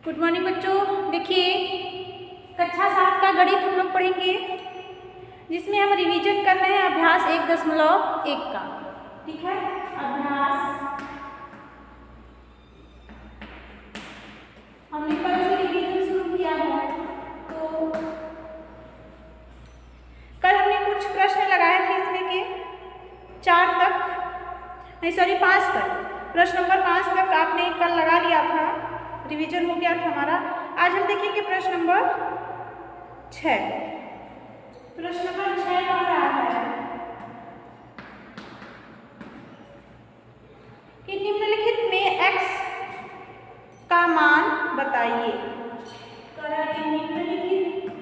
Good morning बच्चों। देखिए कक्षा 7 का गणित हम लोग पढ़ेंगे, जिसमें हम रिवीजन कर रहे हैं अभ्यास 1.1 का। ठीक है, अभ्यास हमने कल से रिवीजन शुरू किया है। तो कल हमने कुछ प्रश्न लगाए थे इसमें के 5 तक। प्रश्न नंबर 5 तक आपने कल लगा लिया था, रिवीजन हो गया था हमारा। आज हम देखेंगे प्रश्न नंबर 6। प्रश्न नंबर 6 कह रहा है कि निम्नलिखित में x का मान बताइए। निम्नलिखित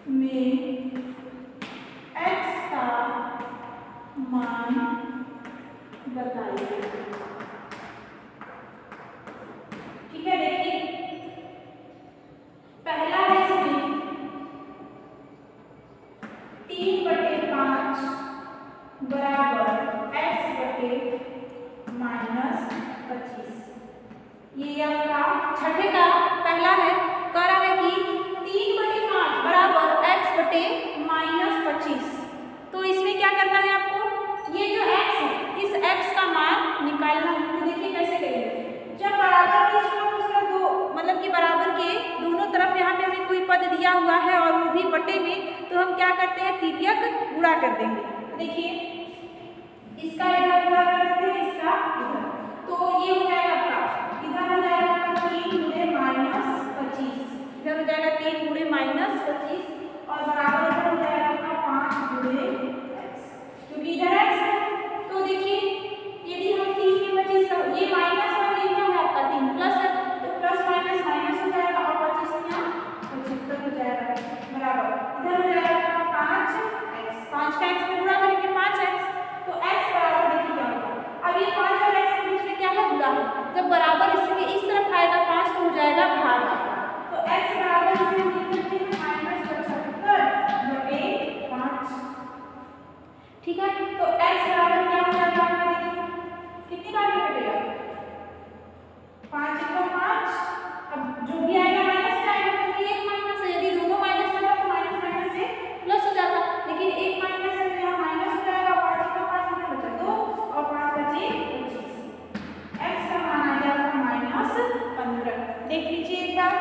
में x का मान बताइए। ठीक है, देखिए पहला है इसमें 3/5 बराबर x/-25। ये आपका छठे का पहला है, कह रहा है कि 3/5 बराबर x/-25। तो इसमें क्या करना है आपको, ये जो x है इस x का मान निकालना है। तो देखिए कैसे करेंगे। जब बराबर की मतलब कि बराबर के दोनों तरफ यहाँ पे हमें कोई पद दिया हुआ है और वो भी बटे में, तो हम क्या करते हैं, तिर्यक गुणा कर देंगे। तो देखिए इसका इधर गुणा कर देते हैं, इसका इधर, तो ये हो जाएगा आपका, इधर हो जाएगा आपका 3 गुणे -25, इधर हो जाएगा 3 गुणे -25 और बराबर इधर हो जाएगा आपका 5 गुणे x, क्योंकि इधर x है। तो देखिए यदि हम 3 के 25 का ये माइनस और ये क्या है आपका 3 प्लस है, तो प्लस माइनस माइनस हो जाएगा और 25 यहाँ 75 हो जाएगा बराबर इधर हो जाएगा आपका 5x, 5 का x में गुणा करेंगे 5x, तो x बराबर देखिए क्या होगा। अब ये 5 और x के बीच में क्या है, गुणा है। जब बराबर इसके इस तरफ आएगा 5 तो हो जाएगा भाग आपका, तो x बराबर इसमें लिख सकते हैं -75/5। ठीक है, तो x बराबर क्या हो जाएगा आपका, देखिए कितनी बार में कटेगा, 5 × 5। अब जो भी आएगा माइनस का आएगा, क्योंकि एक माइनस है, यदि दोनों माइनस होता तो माइनस माइनस से प्लस हो जाता, लेकिन एक माइनस है तो यहाँ माइनस हो जाएगा। 5 × 5 कितना बचा, 2 और 5 बचे 25। x का मान आ गया -15। देख लीजिए एक बार,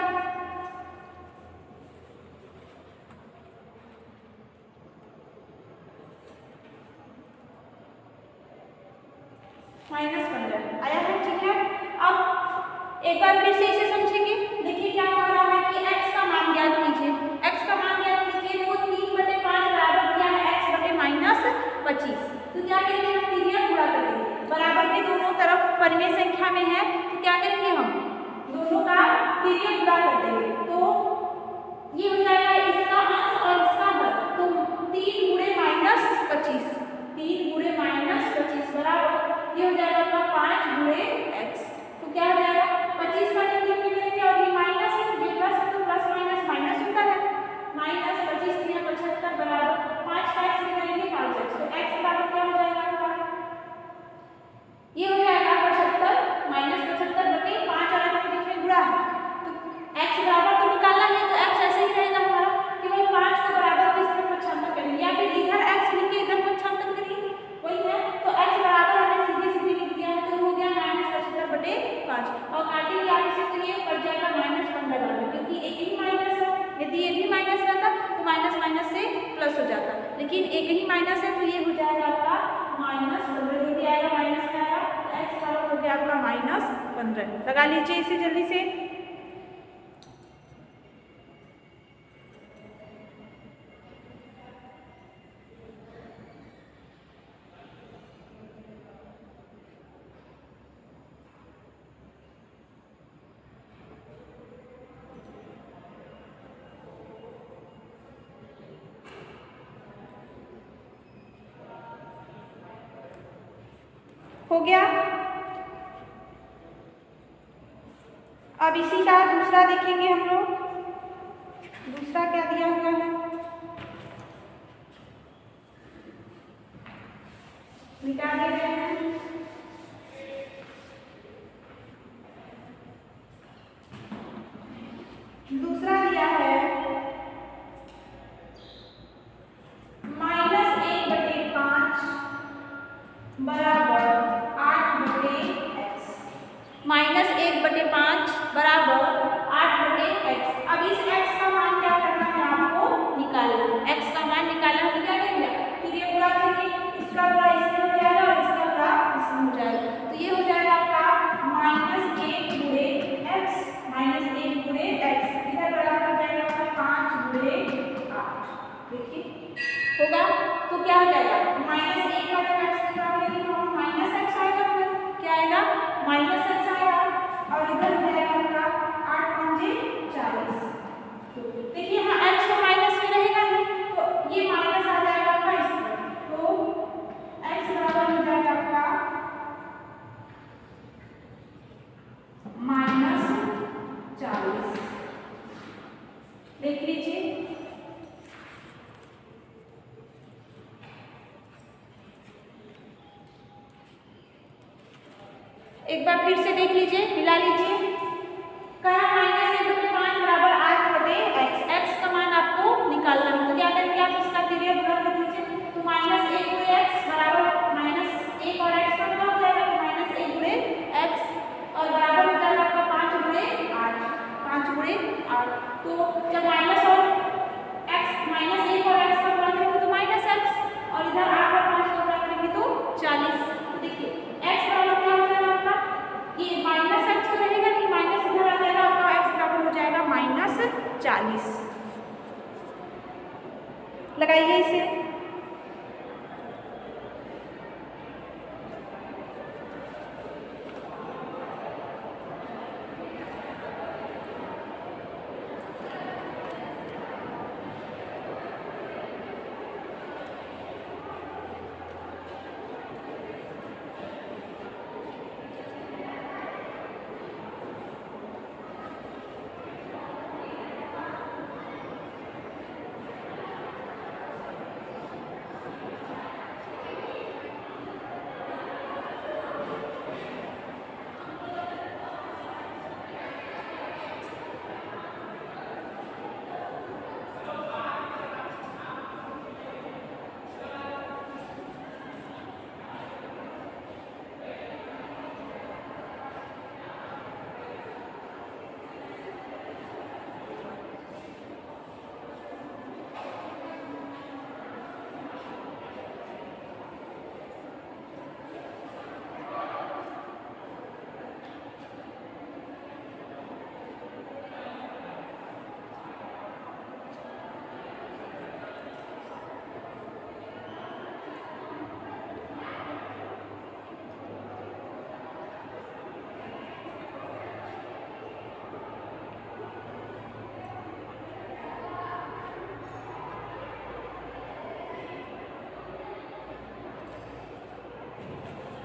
-15 आया है। ठीक है, अब एक बार फिर से इसे समझेंगे। देखिए क्या कह रहा है कि x का मान ज्ञात कीजिए। x का मान ज्ञात कीजिए, वो 3/5 बराबर दिया है x/-25। तो क्या करेंगे, हम तिर्यक गुणा करेंगे। बराबर के दोनों तरफ परिमेय संख्या में है, तो क्या करेंगे, हम दोनों का तिर्यक गुणा कर देंगे। तो ये हो जाएगा इसका अंश और इसका हर, तो 3 गुणे -25, 3 गुणे -25 बराबर ये हो जाएगा आपका 5 गुणे x। तो क्या हो जाएगा, 25 का 3 में करेंगे और ये माइनस है, ये प्लस है, तो प्लस माइनस माइनस होता है, -25 3 75 बराबर 5 का x में करेंगे 5x, तो x बराबर क्या हो जाएगा आपका, ये हो जाएगा 75 -75/5 और x के बीच में गुणा है, तो x बराबर तो निकालना है, तो x ऐसे ही रहेगा हमारा, केवल 5 के बराबर को इसमें 75 करेंगे, या फिर इधर x लिख के इधर 75 करेंगे, वही है। तो x बराबर हमें सीधे सीधे लिख दिया है, तो हो गया -75/5 और काटेंगे आप इसे, तो ये पड़ जाएगा -15, क्योंकि एक ही माइनस है। यदि ये भी माइनस रहता तो माइनस माइनस से प्लस हो जाता, लेकिन एक ही माइनस है, तो ये हो जाएगा आपका -15, जो भी आएगा माइनस में आएगा, तो x बराबर हो गया आपका -15। लगा लीजिए इसे जल्दी से। हो गया। अब इसी का दूसरा देखेंगे हम लोग, दूसरा क्या दिया हुआ है। निकाल देते हैं। दूसरा दिया है -1/5 बराबर 8/x। -1/5 बराबर 8/x। अब इस x का मान क्या करना है आपको? निकालना है। x का मान निकालना है तो क्या करेंगे? फिर ये गुणा करेंगे, इसका गुणा इसमें हो जाएगा और इसका गुणा इसमें हो जाएगा। तो ये हो जाएगा आपका -1/x, -1/x इधर बराबर हो जाएगा आपका 5/8। देखिए होगा तो क्या हो जाएगा? -1 का जब x निकालेंगे तो हम -x आएगा, क्या आएगा? -x आएगा और इधर हो जाएगा आपका 8 5 40। देखिए यहाँ x तो माइनस में रहेगा नहीं तो ये माइनस आ जाएगा आपका इसमें, तो x बराबर हो जाएगा आपका -40। देख लीजिए, एक बार फिर से देख लीजिए, मिला लीजिए। कहा -1/5 बराबर 8/x। x का मान आपको निकालना है तो क्या करेंगे आप? इसका पीरियड गुणा कर दीजिए। तो -1/x बराबर -1 और x का गुणा हो जाएगा तो -1/x और बराबर हो जाएगा आपका 5/8। 5/8 तो जब माइनस और x -1 और x का गुणा करेंगे तो -x और इधर 8 और 5 का गुणा करेंगे तो 40। तो देखिए x बराबर क्या हो जाएगा आपका? ये -x तो रहेगा नहीं, माइनस इधर आ जाएगा आपका, x बराबर हो जाएगा -40। लगाइए इसे।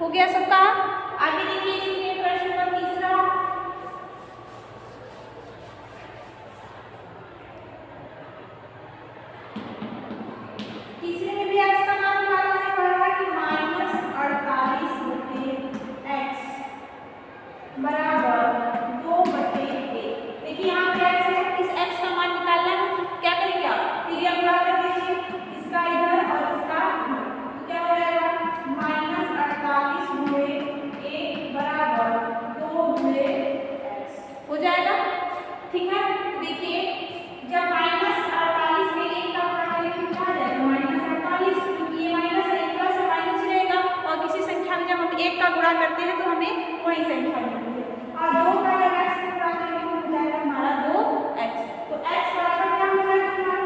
हो गया सबका? आगे देखिए इसमें प्रश्न नंबर तीसरा। तीसरे में भी x का मान निकालना है, कह रहा है कि -48/x बराबर 2/1। देखिए यहाँ पे x है, इस x का मान निकालना है, क्या करेंगे आप? पीरियड गुणा कर दीजिए, इसका इधर और इसका इधर, तो क्या हो जाएगा? -48/1 बराबर 2/x हो जाएगा। ठीक है, देखिए जब -48 में 1 का गुणा करेंगे तो क्या आ जाएगा? -48, क्योंकि ये माइनस है, प्लस है, माइनस रहेगा और किसी संख्या में जब हम 1 का गुणा करते हैं तो हमें वही संख्या मिलती है। और 2 का जब x से गुणा करेंगे तो हो जाएगा हमारा 2x। तो x बराबर क्या हो जाएगा हमारा?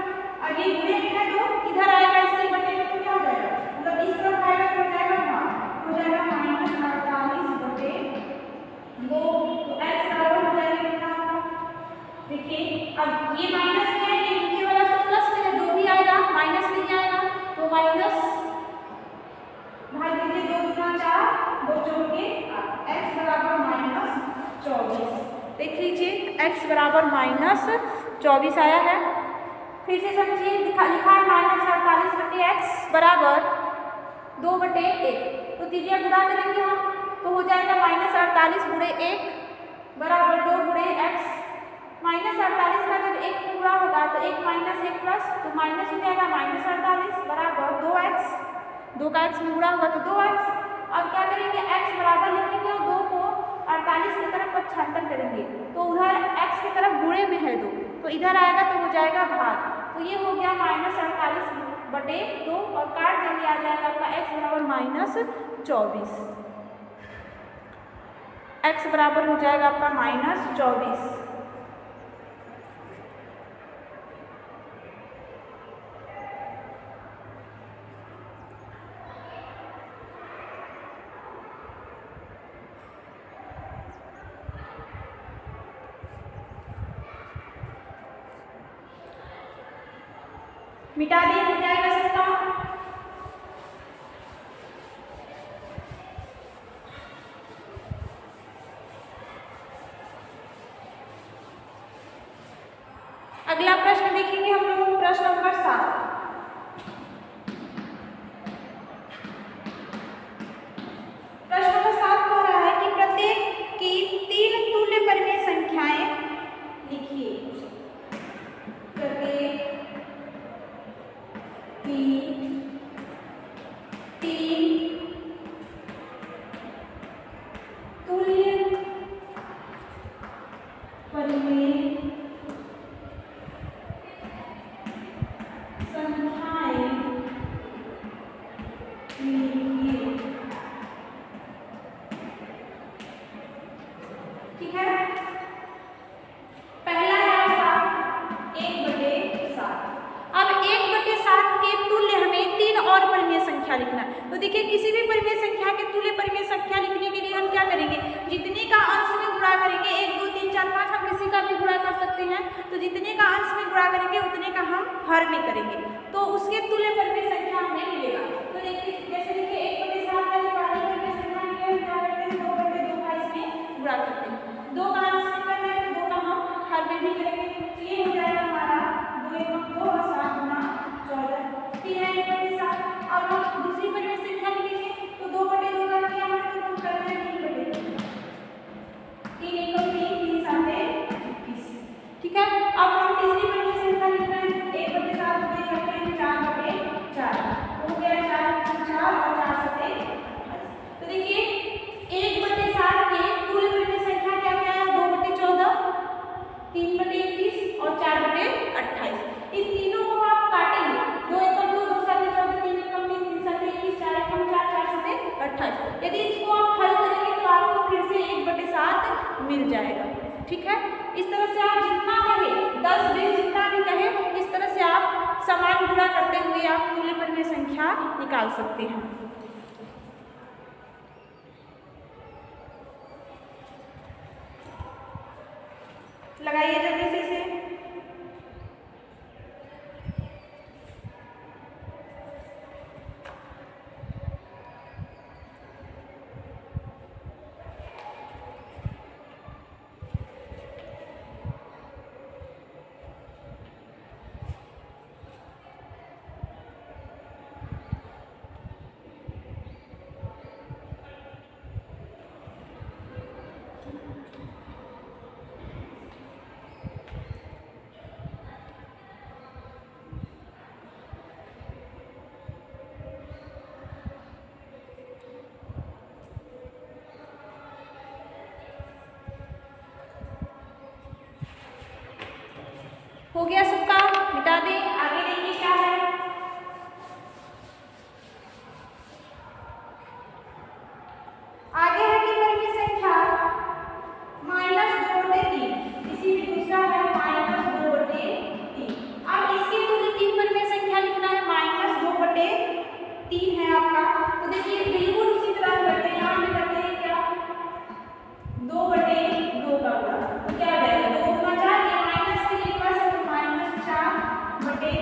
अभी गुणे में है तो इधर आएगा, इसके बटे में तो क्या हो जाएगा? मतलब इस तरफ आएगा तो हो जाएगा -48/2। तो x बराबर हो जाएगा कितना? देखिए अब ये माइनस में है, ये नीचे वाला सब प्लस में है, जो भी आएगा माइनस नहीं आएगा तो माइनस भाग दीजिए 2 गुना 4, 2 जोड़ के 8, x बराबर -24। देख लीजिए x बराबर -24 आया है। फिर से समझिए, लिखा है -48/x बराबर 2/1। तो त्रिज्या गुणा करेंगे हम तो हो जाएगा -48 गुणे 1 बराबर 2 गुणे x। -48 का जब 1 में गुणा होगा तो 1 माइनस 1 प्लस तो माइनस हो जाएगा -48 बराबर 2x। 2 का x में गुणा होगा तो 2x। अब क्या करेंगे x बराबर लिखेंगे और 2 को 48 की तरफ पक्षांतर करेंगे तो उधर x की तरफ गुणे में है 2 तो इधर आएगा तो हो जाएगा भाग। तो ये हो गया -48/2 और काट देंगे आ जाएगा आपका x बराबर -24। x बराबर हो जाएगा आपका -24। मिटा दिए हो जाएगा सबका। अगला प्रश्न देखेंगे हम लोग प्रश्न नंबर 7। प्रश्न नंबर 7 कह रहा है कि प्रत्येक की 3 तुल्य परिमेय संख्याएं लिखिए। प्रत्येक ठीक है, पहला है आपका 1/7। अब 1/7 के तुल्य हमें 3 और परिमेय संख्या लिखना है। तो देखिए किसी भी परिमेय संख्या के तुल्य परिमेय संख्या लिखने के लिए हम क्या करेंगे, जितने का अंश में गुणा करेंगे 1 2 3 4 5 हम किसी का भी गुणा कर सकते हैं। तो जितने का अंश में गुणा करेंगे उतने का हम हर में करेंगे तो उसके तुल्य परिमेय संख्या हमें मिलेगा। तो देखिए जैसे देखिए 1/7 का जो पहली परिमेय संख्या है हम क्या करते हैं 2/2 का इसमें गुणा करते हैं। 2 का अंश में करना है तो 2 का हम हर में भी करेंगे। तो ये हो जाएगा हमारा 2 × 2 और 7 × 14 फिर है 1/7। अब हम दूसरी परिमेय संख्या लिखेंगे तो 2/2 का किया हमने तो हम करना है 3/3। 3 × 3 3 7 21। ठीक है, अब हम तीसरी परिमेय संख्या लिख रहे हैं 1/7 में करते हैं 4/4 हो गया 4 × 4 और 4 7 28। तो देखिए 1/7 के तुल्य परिमेय संख्या क्या क्या है 2/14 3/21 और 4/28। इन तीनों को आप काटेंगे 2 × 2 2 × 7 14 3 × 3 3 × 7 21 4 × 4 4 7 28। यदि इसको आप हल करेंगे तो आपको फिर से 1/7 मिल जाएगा। ठीक है, इस तरह से आप जितना कहे 10 20 जितना भी कहे इस तरह से आप समान गुणा करते हुए आप तुल्य परिमेय संख्या निकाल सकते हैं। लगाइए जल्दी से इसे। हो गया सबका, मिटा दें। आगे देखिए क्या है, आगे है कि परिमेय संख्या -2/3। इसी में दूसरा है -2/3। अब इसके तुल्य 3 परिमेय संख्या लिखना है -2/3 है आपका। तो देखिए बिल्कुल उसी तरह करते हैं, यहाँ में करते हैं क्या 2/2 का गुणा तो क्या हो जाएगा 2 × 4 ये माइनस के लिए प्लस है तो -4/2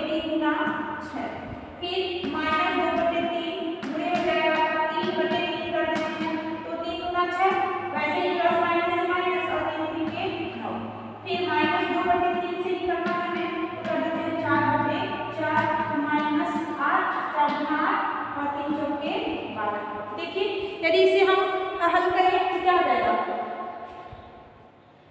देखिए यदि इसे हम हल करें तो क्या हो जाएगा,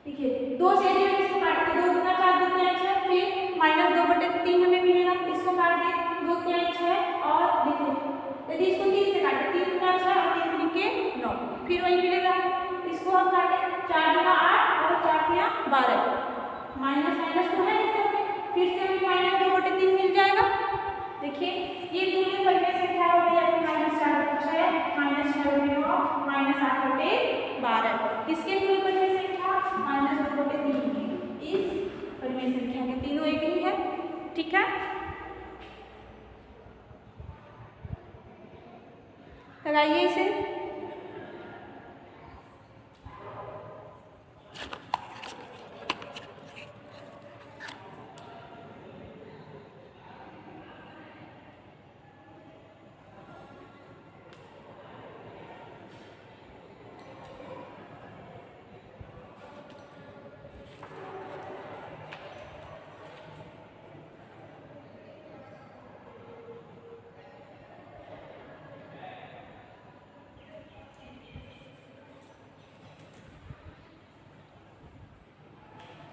देखिए 2 से यदि हम इसको काटते 2 दूना 4 2 तिहाई 6, फिर -2/3 हमें मिलेगा, इसको काट दे 2 तिहाई 6 और देखिए यदि इसको 3 से काटे 3 दूना 6 और 3 त्रिके 9, फिर वही मिलेगा, इसको हम काटे 4 दूना 8 और 4 तिहाई 12, माइनस माइनस तो है इस में, फिर से हमें -2/3 मिल जाएगा। देखिए ये दोनों परिमेय संख्या हो गई है -4/6 -6/9 -8/12, किसके दोनों परिमेय संख्या -2/3 की, इस परिमेय संख्या के तीनों एक ही है। ठीक है, लगाइए इसे।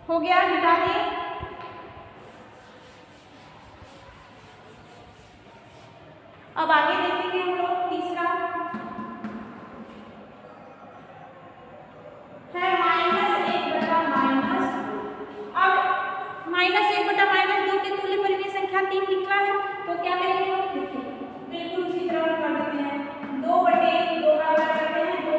हो गया, मिटा दिए। अब आगे देखेंगे हम लोग तीसरा है -1/-2 के तुल्य परिमेय संख्या 3 निकला है, तो क्या करेंगे हम, देखिए बिल्कुल उसी तरह कर देते हैं, 2/2 का गुणा करते हैं, 2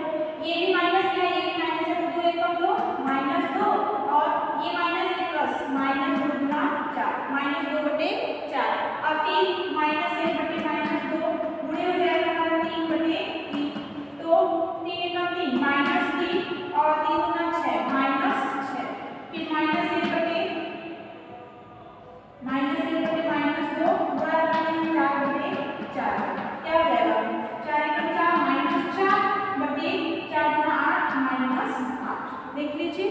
ये भी माइनस है ये भी माइनस है, तो 2 एकम 2 -2 और ये माइनस ये प्लस -2 गुना 4 -2/4, और फिर -1/-2 गुणे हो जाएगा हमारा 3/3, तो 3 एकम 3 -3 और 3 गुना 6 -6, फिर -1/-2 गुणा करते हैं 4/4, क्या हो जाएगा 4 एकम 4 -4/4 गुना 8 देख लीजिए,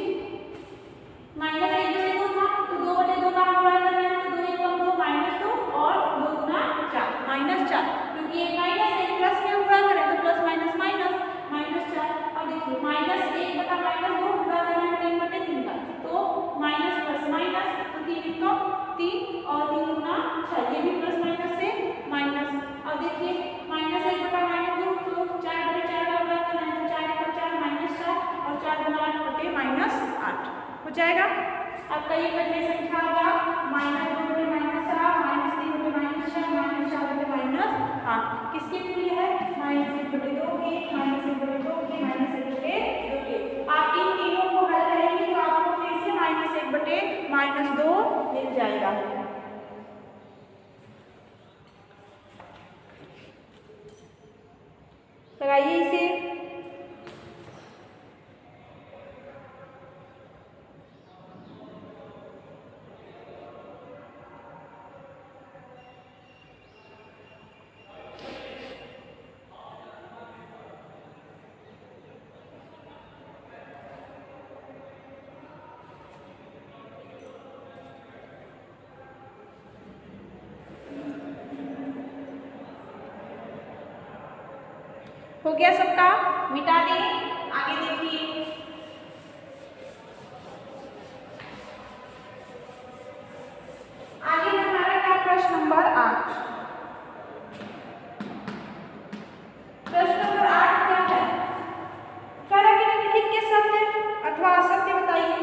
-1/2 था तो 2/2 का हम गुणा कर रहे हैं, तो 2 एकम 2 -2 और 2 गुना 4 -4, क्योंकि ये माइनस है प्लस में हम गुणा करें तो प्लस माइनस माइनस -4, और देखिए -1/-2 गुणा कर रहे हैं 3/3 का, तो माइनस प्लस माइनस, तो 3 एकम 3 और 3 गुना 6, ये भी प्लस माइनस से माइनस, अब देखिए -1/-2 तो 4/4 का गुणा कर रहे हैं, तो 4 एकम 4 -4 और 4 गुना 8/-8 हो जाएगा। आपका ये परिमेय संख्या आ गया -2/-4 -3/-6 -4/-8, किसके तुल्य है, -1/2 के -1/2 के -1/2 के। आप इन तीनों को हल करेंगे तो आपको फिर से -1/-2 मिल जाएगा। लगाइए इसे। हो गया सबका, मिटा दें। आगे देखिए, आगे हमारा क्या प्रश्न नंबर 8। प्रश्न नंबर 8 क्या है, कह रहा है कि निम्नलिखित के सत्य अथवा असत्य बताइए।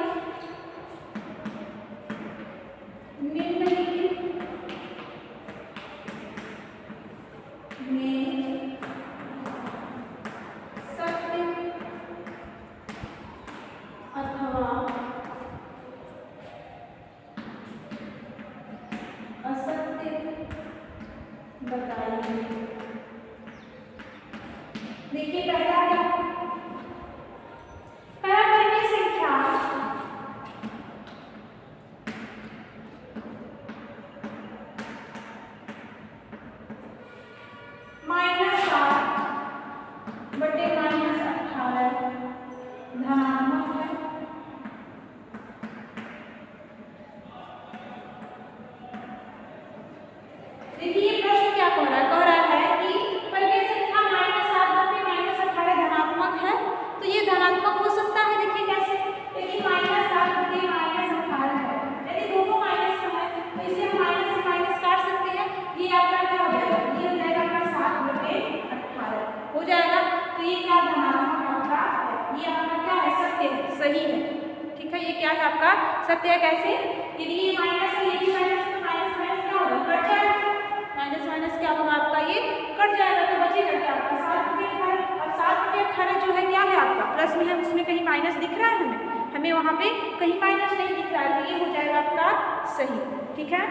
निम्नलिखित में बताइए। देखिए पहला क्या, पहला परिमेय संख्या -7/-18 धनात्मक है। देखिए प्रश्न क्या कह रहा है कि परिमेय संख्या -7/-18 सही है। ठीक है, ये क्या है आपका सत्य है। कैसे? यदि ये माइनस है, ये भी माइनस है, तो माइनस माइनस क्या होगा? कट जाएगा। माइनस माइनस क्या होगा आपका? ये कट जाएगा, तो बचेगा क्या आपका 7/18। और 7/18 जो है क्या है आपका प्लस में है, उसमें कहीं माइनस दिख रहा है हमें वहाँ पे कहीं माइनस नहीं दिख रहा है, तो ये हो जाएगा आपका सही। ठीक है,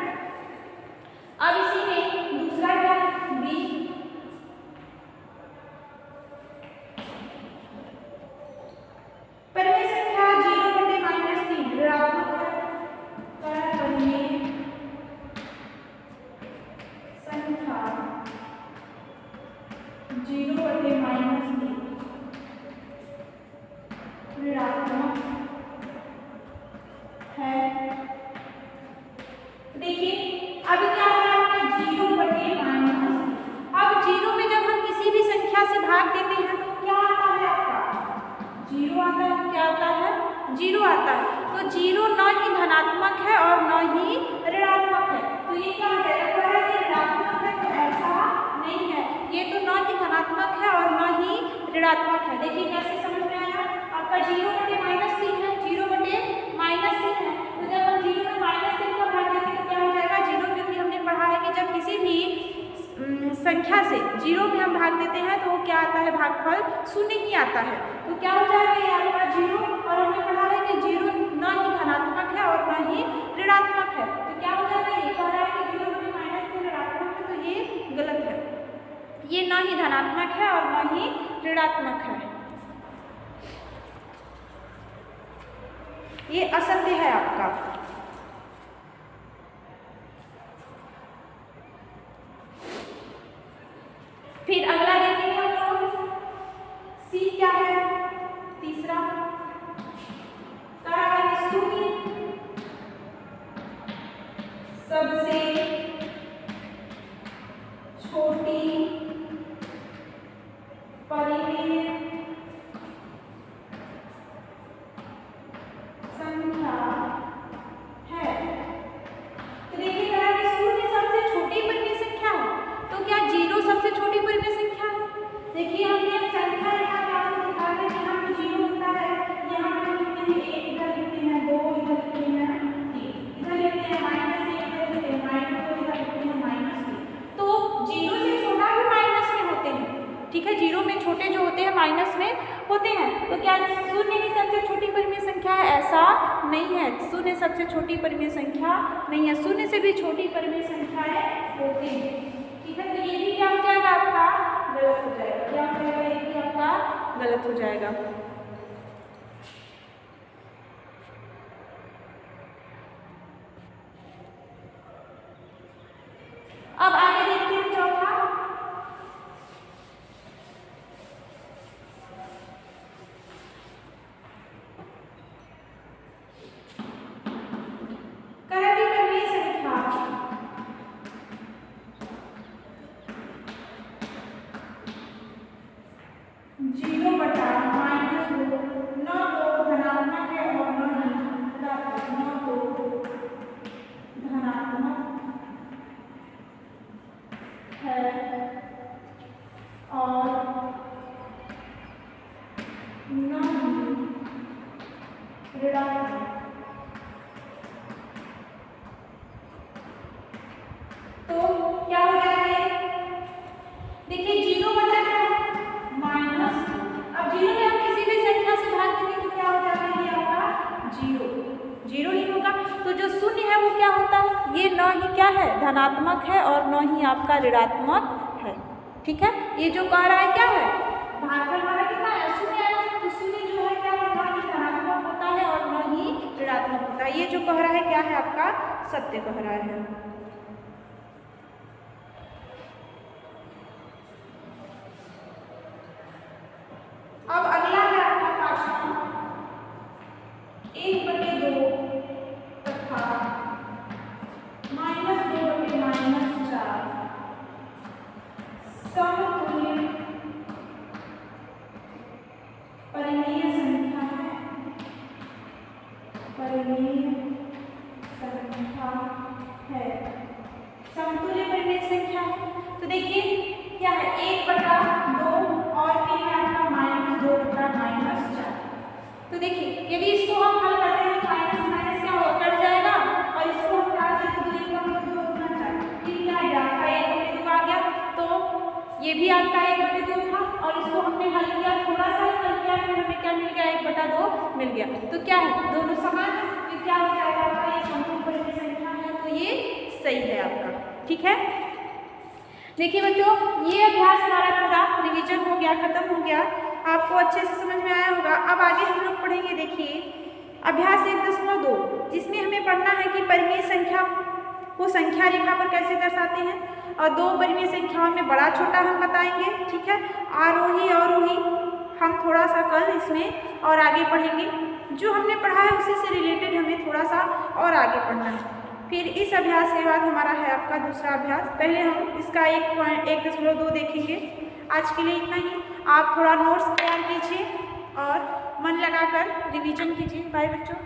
अब इसी में दूसरा क्या है? बी। परिमेय संख्या 0/-3 ऋणात्मक है। परिमेय संख्या 0/-3 ऋणात्मक है। देखिए अभी क्या है आपका 0/-। अब 0 में जब हम किसी भी संख्या से भाग देते हैं तो क्या आता है आपका? 0 आता है। क्या आता है? 0 आता है। तो 0 न ही धनात्मक है और न ही ऋणात्मक है, तो ये क्या हो जाएगा? ऋणात्मक है तो ऐसा नहीं है, ये तो न ही धनात्मक है और न ही ऋणात्मक है। देखिए कैसे समझ में आया? आपका 0/-3 है, 0/-3 है, तो जब हम 0 में -3 को भाग देंगे तो क्या हो जाएगा? 0, क्योंकि हमने पढ़ा है कि जब किसी भी संख्या से 0 में हम भाग देते हैं तो वो क्या आता है? भागफल 0 ही आता है। तो क्या हो जाएगा? ये आपका 0, और हमने पढ़ा है कि 0 न ही धनात्मक है और न ही ऋणात्मक है, तो क्या हो जाएगा? ये कह रहा है कि 0/-3 ऋणात्मक है, तो ये गलत है। ये न ही धनात्मक है और न ही ऋणात्मक है, ये असत्य है आपका। फिर अगला देखेंगे हम लोग, सी क्या है? तीसरा शून्य सबसे छोटी परिमेय संख्या है। तो देखिए शून्य सबसे छोटी परिमेय संख्या है, तो क्या 0 सबसे छोटी परिमेय संख्या है? देखिए हमने संख्या यहाँ पे आपको दिखा रहे हैं, यहाँ पे 0 होता है, यहाँ पे लिखते हैं 1, इधर लिखते हैं 2, इधर लिखते हैं 3, इधर लिखते हैं -1, इधर लिखते हैं -2, इधर लिखते हैं -3। तो 0 से छोटा भी माइनस में होते हैं। ठीक है, 0 में छोटे जो होते हैं माइनस में होते हैं, तो क्या शून्य ही सबसे छोटी परिमेय संख्या है? ऐसा नहीं है, शून्य सबसे छोटी परिमेय संख्या नहीं है, शून्य से भी छोटी परिमेय संख्याएं होती हैं। ठीक है, तो ये भी क्या हो जाएगा? आपका गलत हो जाएगा। क्या हो जाएगा? ये भी आपका गलत हो जाएगा। अब आगे देखते हैं चौथा, करंट परिमेय संख्या 0/-2 न तो धनात्मक है और न ही ऋणात्मक, न तो धनात्मक है और न ही ऋणात्मक। तो क्या हो जाएगा? देखिए 0/-, अब 0 में हम किसी भी संख्या से भाग देंगे तो क्या हो जाएगा? ये आपका 0 ही होगा। तो जो शून्य है वो क्या होता है? ये न ही क्या है? धनात्मक है और न ही आपका ऋणात्मक है। ठीक है, ये जो कह रहा है क्या है? भागफल हमारा कितना है? 0 है, तो 0 जो है क्या है? न ही धनात्मक होता है और न ही ऋणात्मक होता है। ये जो कह रहा है क्या है? आपका सत्य कह रहा है। अब अगला है आपका पांचवा, 1/2 तथा -2/-4 समतुल्य परिमेय संख्या है। परिमेय संख्या है, समतुल्य परिमेय संख्या है। तो देखिए क्या है? 1/2 और फिर है आपका -2/-4। तो देखिए यदि भी आपका 1/2 था और इसको हमने हल किया, थोड़ा सा ही हल किया, फिर हमें क्या मिल गया, 1/2 मिल गया। तो क्या है, दोनों समान है, तो क्या हो जाएगा आपका, ये समरूप परिमेय संख्या है, तो ये सही है आपका। ठीक है, देखिए बच्चों, ये अभ्यास हमारा पूरा रिवीजन हो गया, खत्म हो गया, आपको अच्छे से समझ में आया होगा। अब आगे हम लोग पढ़ेंगे, देखिए अभ्यास 1.2, जिसमें हमें पढ़ना है कि परिमेय संख्या को संख्या रेखा पर कैसे दर्शाते हैं, और दो परिमेय संख्याओं में बड़ा छोटा हम बताएंगे। ठीक है, आरोही अवरोही हम थोड़ा सा कल इसमें और आगे पढ़ेंगे, जो हमने पढ़ा है उसी से रिलेटेड हमें थोड़ा सा और आगे पढ़ना है। फिर इस अभ्यास के बाद हमारा है आपका दूसरा अभ्यास, पहले हम इसका 1.2 देखेंगे। आज के लिए इतना ही, आप थोड़ा नोट्स तैयार कीजिए और मन लगाकर रिवीजन कीजिए। बाय बच्चों।